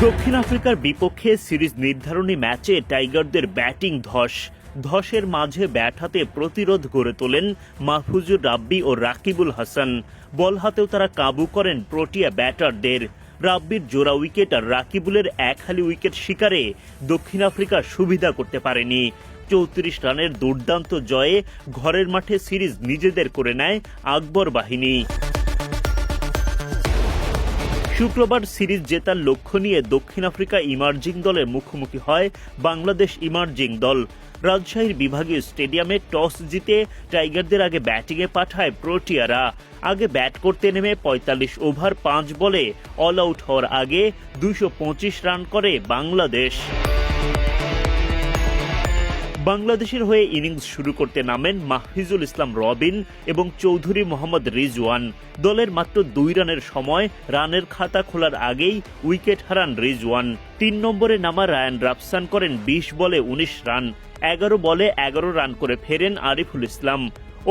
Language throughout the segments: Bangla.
দক্ষিণ আফ্রিকার বিপক্ষে সিরিজ নির্ধারণী ম্যাচে টাইগারদের ব্যাটিং ধসের মাঝে ব্যাট হাতে প্রতিরোধ গড়ে তোলেন মাহফুজুর রাব্বি ও রাকিবুল হাসান। বল হাতেও তারা কাবু করেন প্রোটিয়া ব্যাটারদের। রাব্বির জোড়া উইকেট আর রাকিবুলের এক হালি উইকেট শিকারে দক্ষিণ আফ্রিকা সুবিধা করতে পারেনি। 34 রানের দুর্দান্ত জয়ে ঘরের মাঠে সিরিজ নিজেদের করে নেয় আকবর বাহিনী। শুক্রবার সিরিজ জেতার লক্ষ্য নিয়ে দক্ষিণ আফ্রিকা ইমার্জিং দলের মুখোমুখি হয় বাংলাদেশ ইমার্জিং দল। রাজশাহীর বিভাগীয় স্টেডিয়ামে টস জিতে টাইগারদের আগে ব্যাটিংয়ে পাঠায় প্রোটিয়ারা। আগে ব্যাট করতে নেমে ৪৫ ওভার ৫ বলে অল আউট হওয়ার আগে ২২৫ রান করে বাংলাদেশ। বাংলাদেশের হয়ে ইনিংস শুরু করতে নামেন মাহফিজুল ইসলাম রবিন এবং চৌধুরী মোহাম্মদ রিজওয়ান। দলের মাত্র ২ রানের সময় রানের খাতা খোলার আগেই উইকেট হারান রিজওয়ান। ৩ নম্বরে নামা রায়ান রাফসান করেন ২০ বলে ১৯ রান। ১১ বলে ১১ রান করে ফেরেন আরিফুল ইসলাম।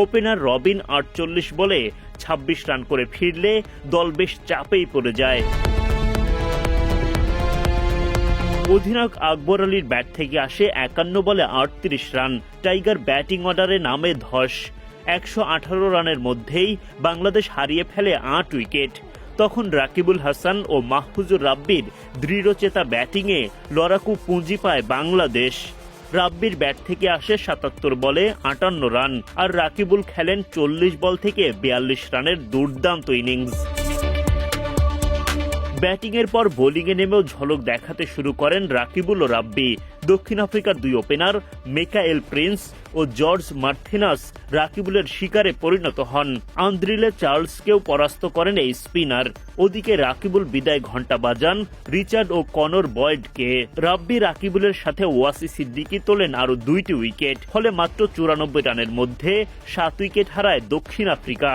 ওপেনার রবিন ৪৮ বলে ২৬ রান করে ফিরলে দল বেশ চাপেই পড়ে যায়। অধিনায়ক আকবর আলীর ব্যাট থেকে আসে ৫১ বলে ৩৮ রান। টাইগার ব্যাটিং অর্ডারে নামে ধস। ১১৮ রানের মধ্যেই বাংলাদেশ হারিয়ে ফেলে ৮ উইকেট। তখন রাকিবুল হাসান ও মাহফুজুর রাব্বির দৃঢ়চেতা ব্যাটিংয়ে লড়াকু পুঁজি পায় বাংলাদেশ। রাব্বির ব্যাট থেকে আসে ৭৭ বলে ৫৮ রান আর রাকিবুল খেলেন ৪০ বল থেকে ৪২ রানের দুর্দান্ত ইনিংস। ব্যাটিংয়ের পর বোলিংয়ে নেমেও ঝলক দেখাতে শুরু করেন রাকিবুল ও রাব্বি। দক্ষিণ আফ্রিকার দুই ওপেনার মিকায়েল প্রিন্স ও জর্জ মার্টিনাস রাকিবুলের শিকারে পরিণত হন। আন্দ্রিলে চার্লসকেও পরাস্ত করেন এই স্পিনার। ওদিকে রাকিবুল বিদায় ঘণ্টা বাজান রিচার্ড ও কনর বয়েডকে। রাব্বি রাকিবুলের সাথে ওয়াসি সিদ্দিকি তোলেন আরও ২টি উইকেট। ফলে মাত্র ৯৪ রানের মধ্যে ৭ উইকেট হারায় দক্ষিণ আফ্রিকা।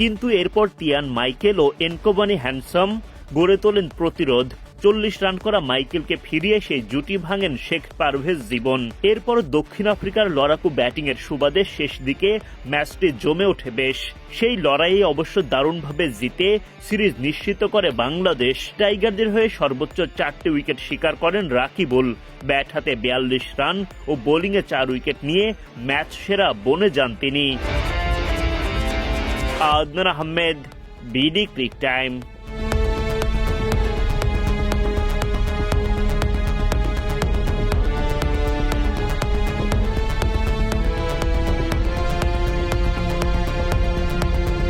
কিন্তু এরপর তিয়ান মাইকেল ও এনকোবানি হ্যান্ডসাম গড়ে তোলেন প্রতিরোধ। ৪০ রান করা মাইকেলকে ফিরিয়ে সেই জুটি ভাঙেন শেখ পারভেজ জীবন। এরপর দক্ষিণ আফ্রিকার লড়াকু ব্যাটিংয়ের সুবাদে শেষ দিকে ম্যাচটি জমে ওঠে বেশ। সেই লড়াইয়ে অবশ্য দারুণভাবে জিতে সিরিজ নিশ্চিত করে বাংলাদেশ। টাইগারদের হয়ে সর্বোচ্চ 4টি উইকেট শিকার করেন রাকিবুল। ব্যাট হাতে ৪২ রান ও বোলিংয়ে ৪ উইকেট নিয়ে ম্যাচ সেরা বনে যান তিনি। Adnan Ahmed, BD cric time.